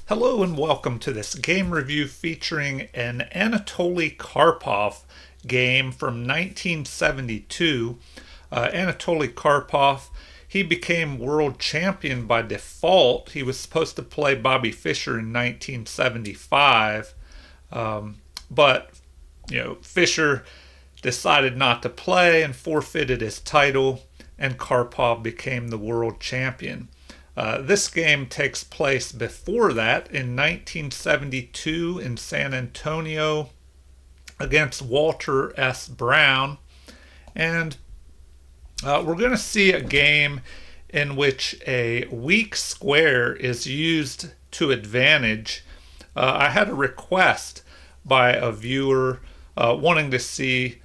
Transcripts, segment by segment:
Hello and welcome to this game review featuring an Anatoly Karpov game from 1972. Anatoly Karpov, he became world champion by default. He was supposed to play Bobby Fischer in 1975, but Fischer decided not to play and forfeited his title, and Karpov became the world champion. This game takes place before that in 1972 in San Antonio against Walter S. Brown. And we're going to see a game in which a weak square is used to advantage. I had a request by a viewer wanting to see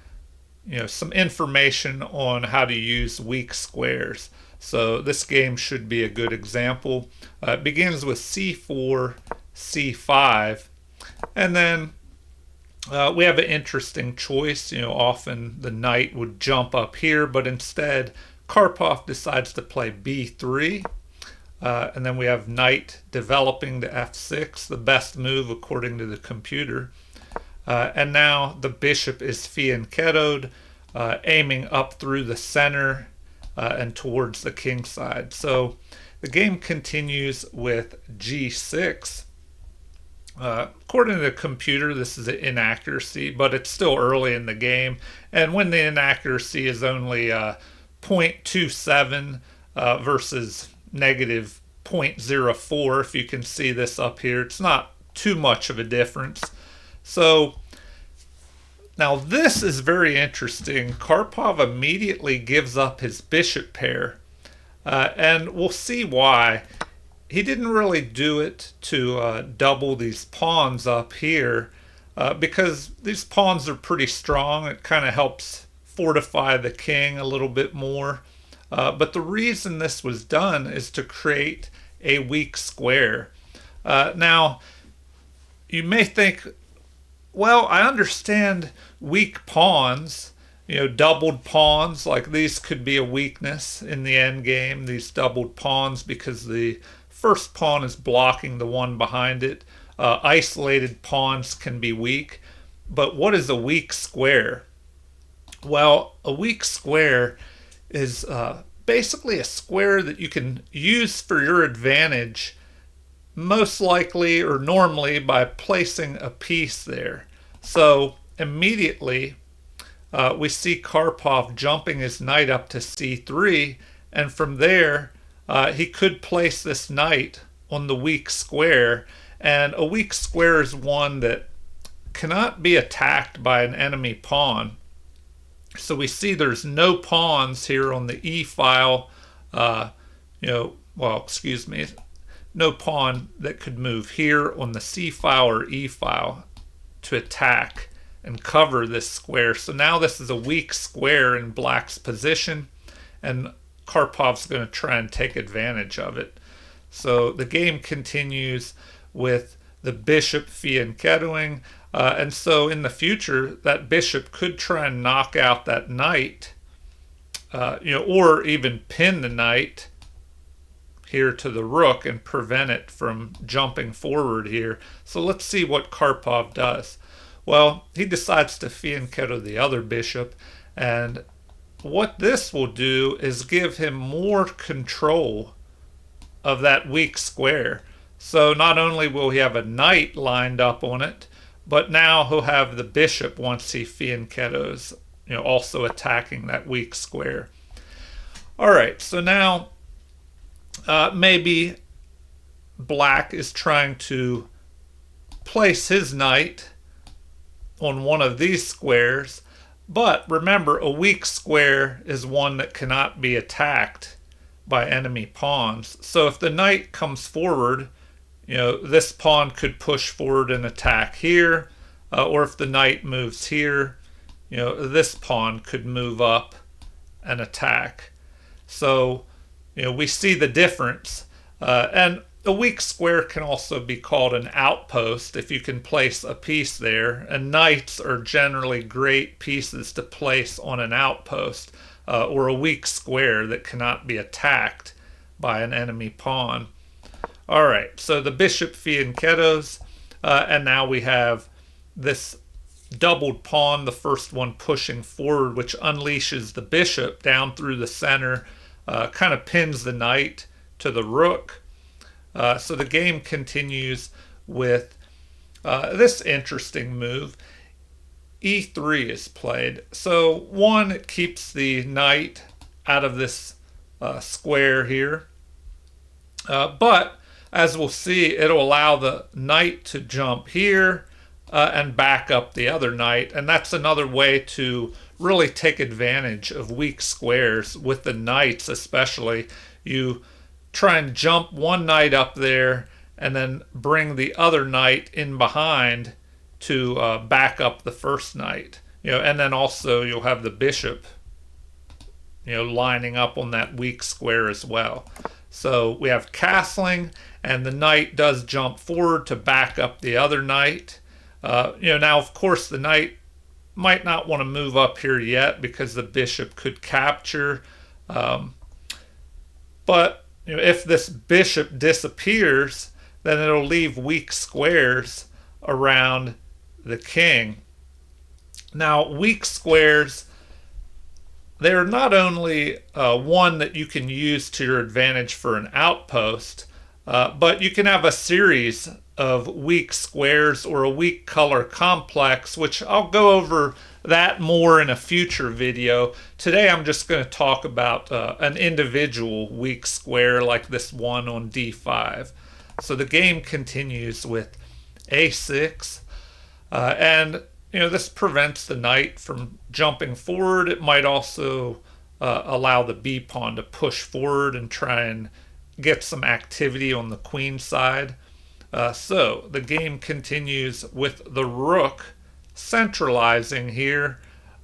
some information on how to use weak squares. So this game should be a good example. It begins with c4, c5, and then we have an interesting choice. Often the knight would jump up here, but instead Karpov decides to play b3. And then we have knight developing to f6, the best move according to the computer. And now the bishop is fianchettoed, aiming up through the center and towards the king side. So the game continues with g6. According to the computer, this is an inaccuracy, but it's still early in the game. And when the inaccuracy is only 0.27 versus negative 0.04, if you can see this up here, it's not too much of a difference. So now this is very interesting. Karpov immediately gives up his bishop pair, and we'll see why. He didn't really do it to double these pawns up here, because these pawns are pretty strong. It kind of helps fortify the king a little bit more. But the reason this was done is to create a weak square. Now, you may think, well, I understand weak pawns, doubled pawns, like these could be a weakness in the end game, these doubled pawns, because the first pawn is blocking the one behind it. Isolated pawns can be weak, but what is a weak square? Well, a weak square is basically a square that you can use for your advantage, most likely or normally by placing a piece there. So immediately we see Karpov jumping his knight up to c3, and from there he could place this knight on the weak square. And a weak square is one that cannot be attacked by an enemy pawn. So we see there's no pawns here on the e file, no pawn that could move here on the c file or e file to attack and cover this square. So now this is a weak square in black's position, and Karpov's going to try and take advantage of it. So the game continues with the bishop fianchettoing, and so in the future that bishop could try and knock out that knight, or even pin the knight here to the rook and prevent it from jumping forward here. So let's see what Karpov does. Well, he decides to fianchetto the other bishop, and what this will do is give him more control of that weak square. So not only will he have a knight lined up on it, but now he'll have the bishop once he fianchettos, also attacking that weak square. All right, so now maybe black is trying to place his knight on one of these squares, but remember, a weak square is one that cannot be attacked by enemy pawns. So if the knight comes forward, this pawn could push forward and attack here, or if the knight moves here, this pawn could move up and attack. So we see the difference. And a weak square can also be called an outpost if you can place a piece there, and knights are generally great pieces to place on an outpost, or a weak square that cannot be attacked by an enemy pawn. All right, so the bishop fianchettos, and now we have this doubled pawn, the first one pushing forward, which unleashes the bishop down through the center, kind of pins the knight to the rook. So the game continues with this interesting move. E3 is played. So one, it keeps the knight out of this square here. But as we'll see, it'll allow the knight to jump here and back up the other knight. And that's another way to really take advantage of weak squares with the knights especially. You try and jump one knight up there and then bring the other knight in behind to back up the first knight. And then also you'll have the bishop, lining up on that weak square as well. So we have castling, and the knight does jump forward to back up the other knight. Now of course the knight might not want to move up here yet because the bishop could capture. But if this bishop disappears, then it'll leave weak squares around the king. Now, weak squares, they're not only one that you can use to your advantage for an outpost, but you can have a series of weak squares or a weak color complex, which I'll go over that more in a future video. Today I'm just going to talk about an individual weak square like this one on d5. So the game continues with a6, and this prevents the knight from jumping forward. It might also allow the b pawn to push forward and try and get some activity on the queen side. So the game continues with the rook centralizing here,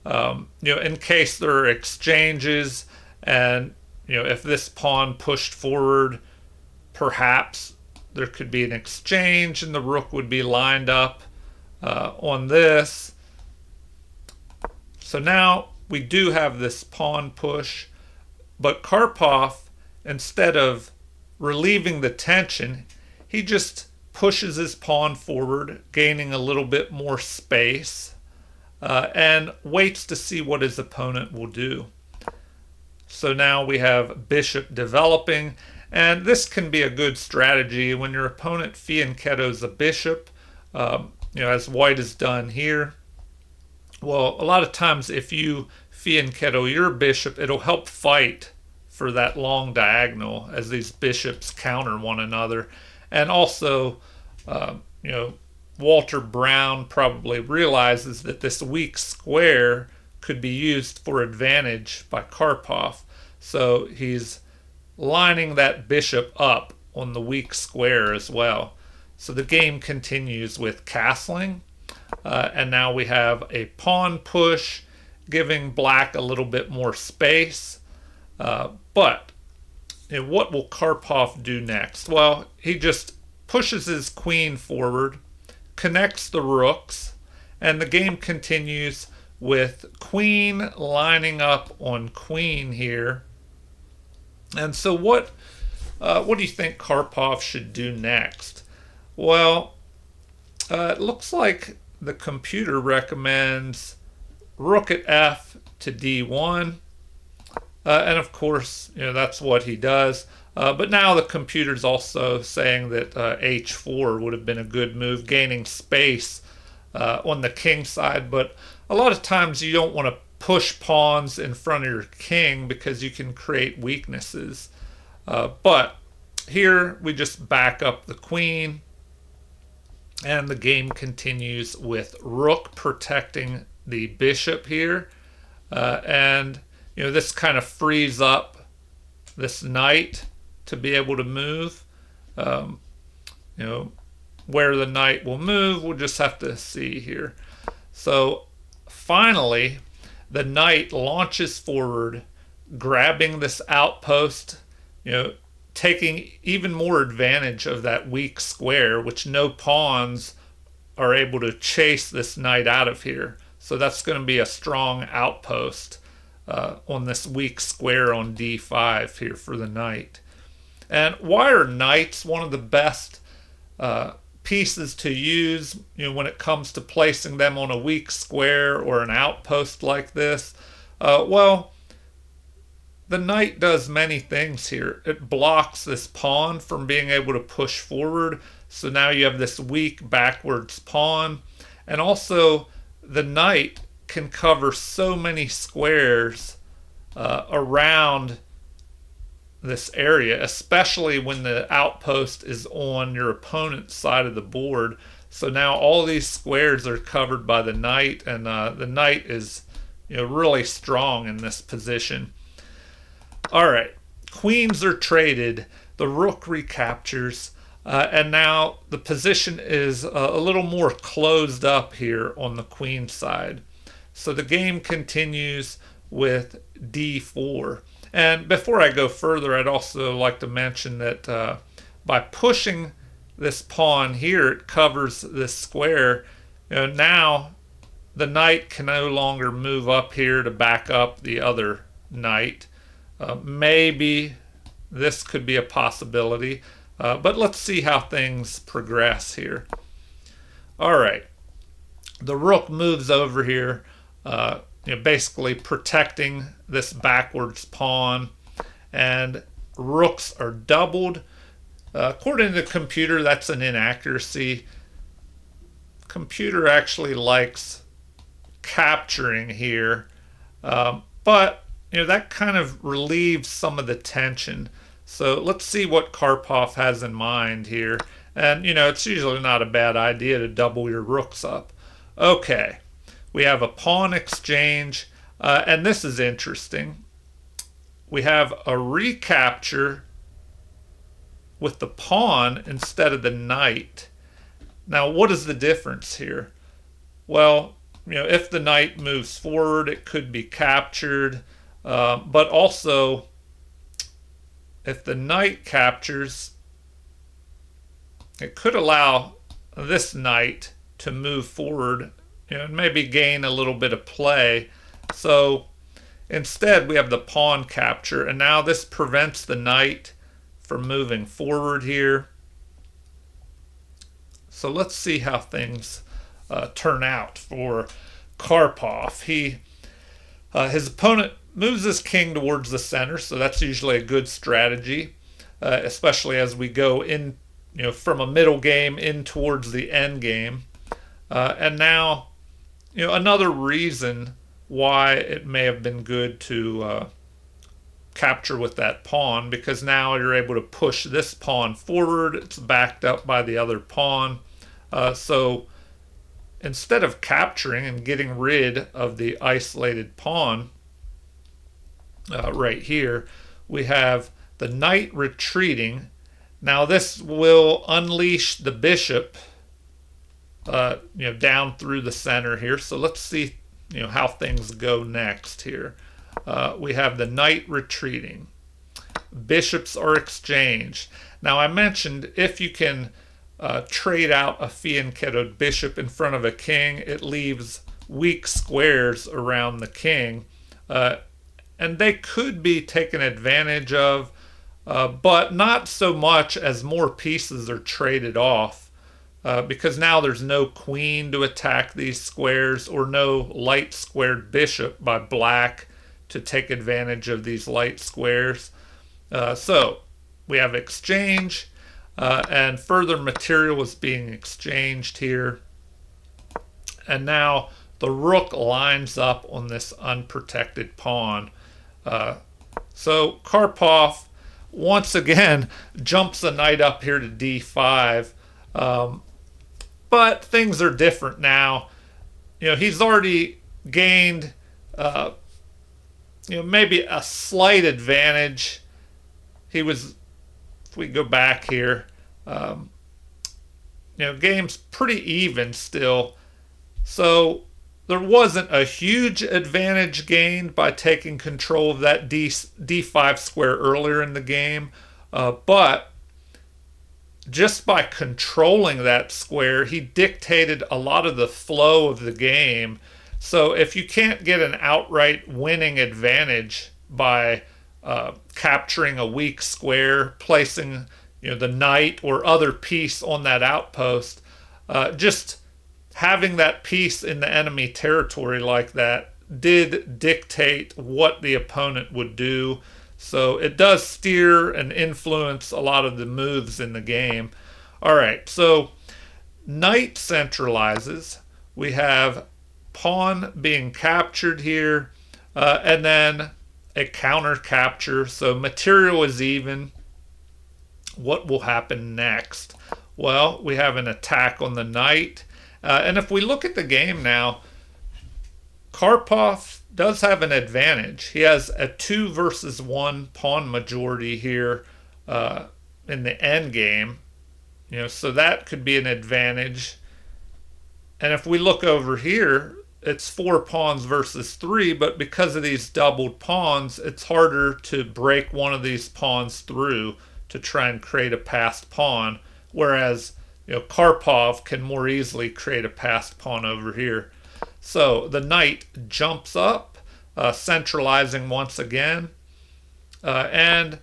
in case there are exchanges, and if this pawn pushed forward, perhaps there could be an exchange and the rook would be lined up on this. So now we do have this pawn push, but Karpov, instead of relieving the tension, he just pushes his pawn forward, gaining a little bit more space, and waits to see what his opponent will do. So now we have bishop developing, and this can be a good strategy when your opponent fianchettos a bishop, as white has done here. Well, a lot of times if you fianchetto your bishop, it'll help fight for that long diagonal as these bishops counter one another. And also, Walter Brown probably realizes that this weak square could be used for advantage by Karpov. So he's lining that bishop up on the weak square as well. So the game continues with castling, and now we have a pawn push, giving black a little bit more space. But what will Karpov do next? Well, he just pushes his queen forward, connects the rooks, and the game continues with queen lining up on queen here. And so what do you think Karpov should do next? Well, it looks like the computer recommends rook at f to d1. And of course, that's what he does. But now the computer's also saying that h4 would have been a good move, gaining space on the king side. But a lot of times you don't want to push pawns in front of your king because you can create weaknesses. But here we just back up the queen, and the game continues with rook protecting the bishop here. And this kind of frees up this knight to be able to move. Where the knight will move, we'll just have to see here. So finally, the knight launches forward, grabbing this outpost, taking even more advantage of that weak square, which no pawns are able to chase this knight out of here. So that's going to be a strong outpost on this weak square on d5 here for the knight. And why are knights one of the best pieces to use, when it comes to placing them on a weak square or an outpost like this? Well, the knight does many things here. It blocks this pawn from being able to push forward, so now you have this weak backwards pawn. And also, the knight can cover so many squares around this area, especially when the outpost is on your opponent's side of the board. So now all these squares are covered by the knight, and the knight is really strong in this position. All right, queens are traded, the rook recaptures, and now the position is a little more closed up here on the queen side. So the game continues with d4. And before I go further, I'd also like to mention that by pushing this pawn here, it covers this square. Now the knight can no longer move up here to back up the other knight. Maybe this could be a possibility, but let's see how things progress here. All right, the rook moves over here, basically protecting this backwards pawn, and rooks are doubled. According to the computer, that's an inaccuracy. Computer actually likes capturing here, but that kind of relieves some of the tension. So let's see what Karpov has in mind here. And, it's usually not a bad idea to double your rooks up. Okay, we have a pawn exchange, and this is interesting. We have a recapture with the pawn instead of the knight. Now, what is the difference here? Well, if the knight moves forward, it could be captured. But also, if the knight captures, it could allow this knight to move forward and maybe gain a little bit of play. So instead, we have the pawn capture, and now this prevents the knight from moving forward here. So let's see how things turn out for Karpov. His opponent moves his king towards the center, so that's usually a good strategy, especially as we go in, from a middle game in towards the end game. And now, another reason why it may have been good to capture with that pawn, because now you're able to push this pawn forward. It's backed up by the other pawn. So instead of capturing and getting rid of the isolated pawn, right here, we have the knight retreating. Now this will unleash the bishop, down through the center here. So let's see, how things go next here. We have the knight retreating. Bishops are exchanged. Now I mentioned if you can trade out a fianchettoed bishop in front of a king, it leaves weak squares around the king. And they could be taken advantage of, but not so much as more pieces are traded off, because now there's no queen to attack these squares or no light squared bishop by black to take advantage of these light squares. So we have exchange, and further material is being exchanged here. And now the rook lines up on this unprotected pawn. So Karpov once again jumps the knight up here to d5, but things are different now. He's already gained maybe a slight advantage. He was, if we go back here, game's pretty even still. So there wasn't a huge advantage gained by taking control of that d5 square earlier in the game, but just by controlling that square, he dictated a lot of the flow of the game. So if you can't get an outright winning advantage by capturing a weak square, placing the knight or other piece on that outpost. Just having that piece in the enemy territory like that did dictate what the opponent would do. So it does steer and influence a lot of the moves in the game. All right, so knight centralizes. We have pawn being captured here, and then a counter capture. So material is even. What will happen next? Well, we have an attack on the knight. And if we look at the game now, Karpov does have an advantage. He has a 2 versus 1 pawn majority here in the end game. So that could be an advantage. And if we look over here, it's 4 pawns versus 3, but because of these doubled pawns, it's harder to break one of these pawns through to try and create a passed pawn, whereas Karpov can more easily create a passed pawn over here. So the knight jumps up, centralizing once again, and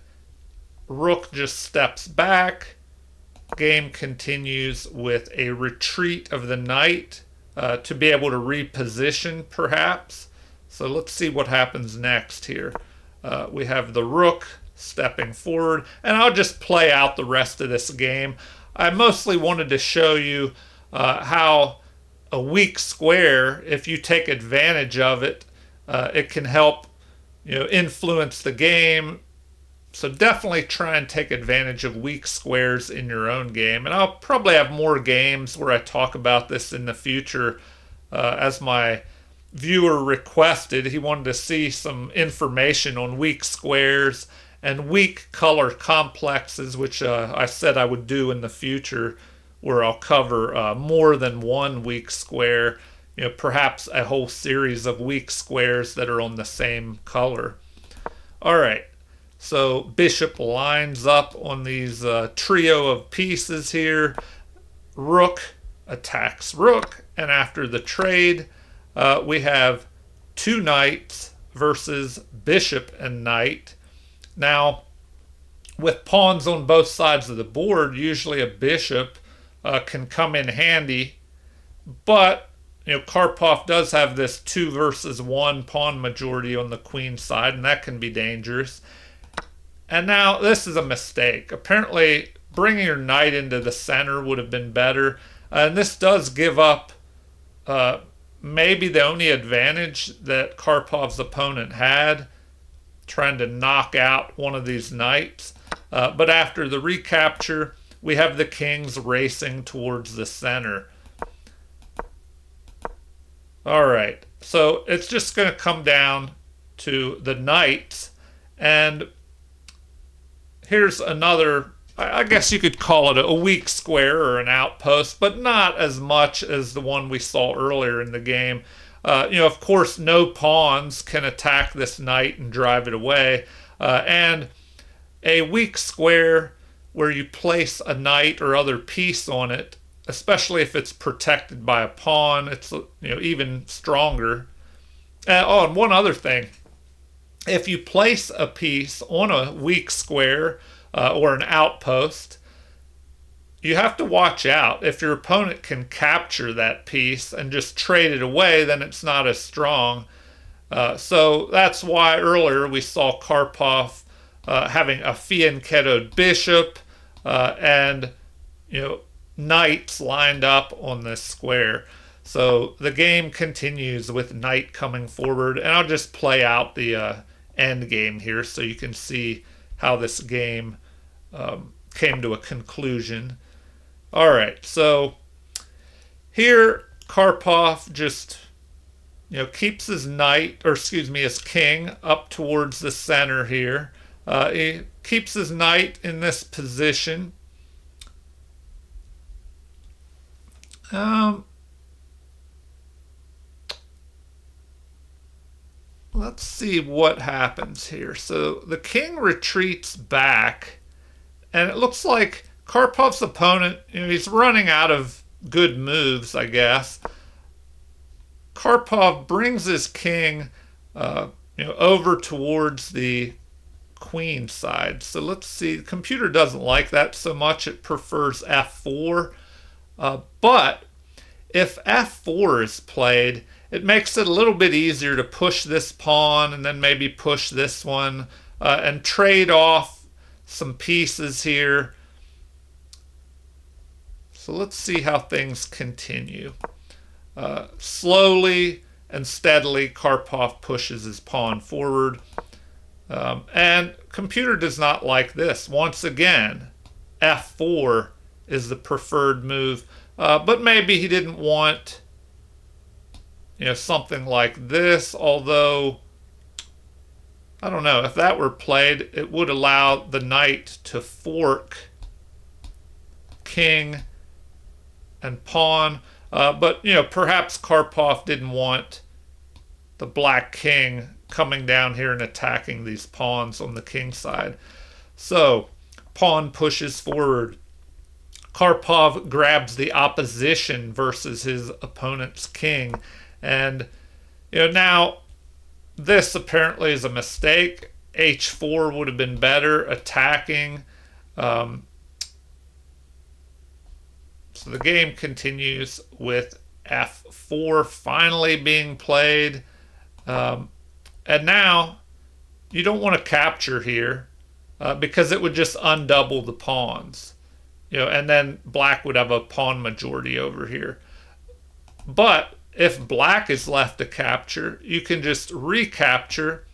rook just steps back. Game continues with a retreat of the knight to be able to reposition, perhaps. So let's see what happens next here. We have the rook stepping forward, and I'll just play out the rest of this game. I mostly wanted to show you how a weak square, if you take advantage of it, it can help influence the game. So definitely try and take advantage of weak squares in your own game. And I'll probably have more games where I talk about this in the future. As my viewer requested, he wanted to see some information on weak squares and weak color complexes, which I said I would do in the future, where I'll cover more than one weak square, perhaps a whole series of weak squares that are on the same color. All right, so bishop lines up on these trio of pieces here. Rook attacks rook, and after the trade, we have 2 knights versus bishop and knight. Now, with pawns on both sides of the board, usually a bishop can come in handy, but Karpov does have this 2 versus 1 pawn majority on the queen side, and that can be dangerous. And now this is a mistake. Apparently, bringing your knight into the center would have been better, and this does give up maybe the only advantage that Karpov's opponent had, trying to knock out one of these knights. But after the recapture, we have the kings racing towards the center. All right, so it's just going to come down to the knights. And here's another, I guess you could call it a weak square or an outpost, but not as much as the one we saw earlier in the game. Of course, no pawns can attack this knight and drive it away. And a weak square where you place a knight or other piece on it, especially if it's protected by a pawn, it's even stronger. And one other thing. If you place a piece on a weak square or an outpost, you have to watch out. If your opponent can capture that piece and just trade it away, then it's not as strong. So that's why earlier we saw Karpov having a fianchettoed bishop and knights lined up on this square. So the game continues with knight coming forward, and I'll just play out the end game here so you can see how this game came to a conclusion. All right, so here Karpov just keeps his knight, or excuse me, his king up towards the center here. He keeps his knight in this position. Let's see what happens here. So the king retreats back, and it looks like Karpov's opponent, he's running out of good moves, I guess. Karpov brings his king over towards the queen side. So let's see. The computer doesn't like that so much. It prefers f4. But if f4 is played, it makes it a little bit easier to push this pawn and then maybe push this one and trade off some pieces here. So let's see how things continue. Slowly and steadily, Karpov pushes his pawn forward. And computer does not like this. Once again, f4 is the preferred move. But maybe he didn't want, something like this. Although, I don't know, if that were played, it would allow the knight to fork king and pawn. But, perhaps Karpov didn't want the black king coming down here and attacking these pawns on the king side. So, pawn pushes forward. Karpov grabs the opposition versus his opponent's king. And, now this apparently is a mistake. h4 would have been better attacking. So the game continues with f4 finally being played. And now you don't want to capture here because it would just undouble the pawns. And then black would have a pawn majority over here. But if black is left to capture, you can just recapture,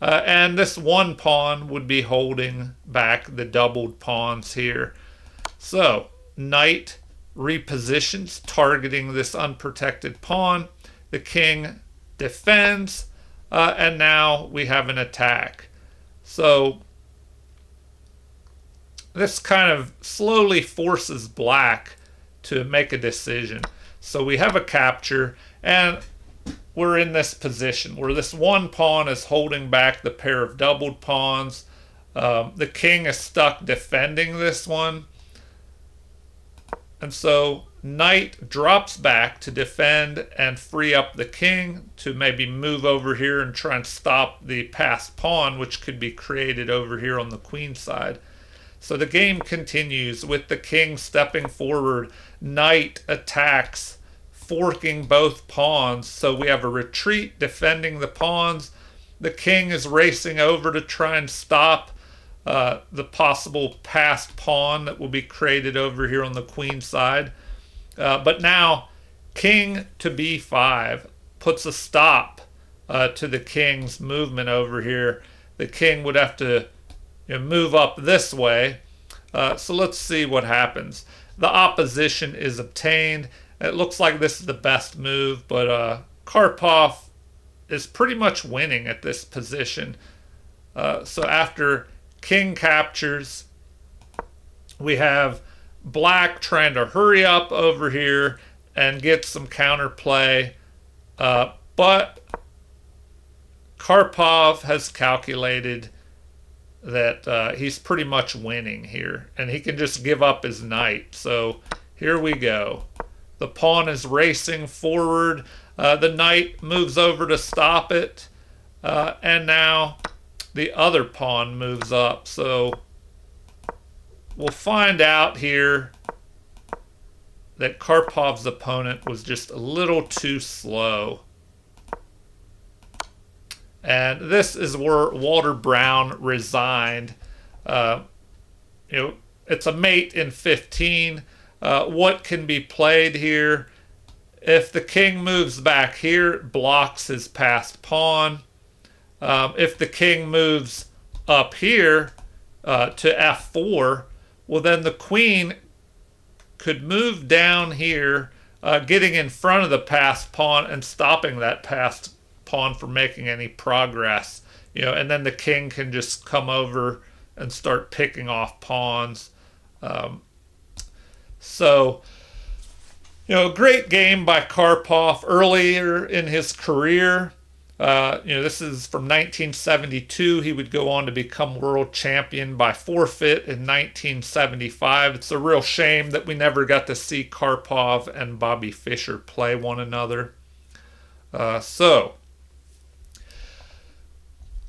and this one pawn would be holding back the doubled pawns here. So knight repositions, targeting this unprotected pawn. The king defends, and now we have an attack. So this kind of slowly forces black to make a decision. So we have a capture, and we're in this position where this one pawn is holding back the pair of doubled pawns. The king is stuck defending this one. And so knight drops back to defend and free up the king to maybe move over here and try and stop the passed pawn, which could be created over here on the queen side. So the game continues with the king stepping forward. Knight attacks, forking both pawns. So we have a retreat defending the pawns. The king is racing over to try and stop the possible passed pawn that will be created over here on the queen side. But now king to b5 puts a stop to the king's movement over here. The king would have to move up this way. So let's see what happens. The opposition is obtained. It looks like this is the best move, but Karpov is pretty much winning at this position. So after king captures, we have black trying to hurry up over here and get some counterplay. But Karpov has calculated that he's pretty much winning here, and he can just give up his knight. So here we go. The pawn is racing forward. The knight moves over to stop it, and now the other pawn moves up. So we'll find out here that Karpov's opponent was just a little too slow. And this is where Walter Brown resigned. It's a mate in 15. What can be played here? If the king moves back here, it blocks his passed pawn. If the king moves up here to f4, well, then the queen could move down here, getting in front of the passed pawn and stopping that passed pawn from making any progress. And then the king can just come over and start picking off pawns. So, great game by Karpov earlier in his career. This is from 1972. He would go on to become world champion by forfeit in 1975. It's a real shame that we never got to see Karpov and Bobby Fischer play one another. So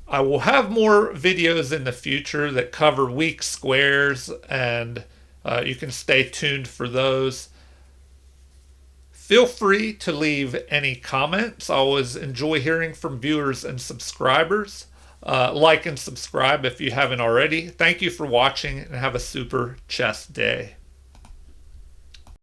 I will have more videos in the future that cover weak squares, and you can stay tuned for those. Feel free to leave any comments. I always enjoy hearing from viewers and subscribers. Like and subscribe if you haven't already. Thank you for watching, and have a super chess day.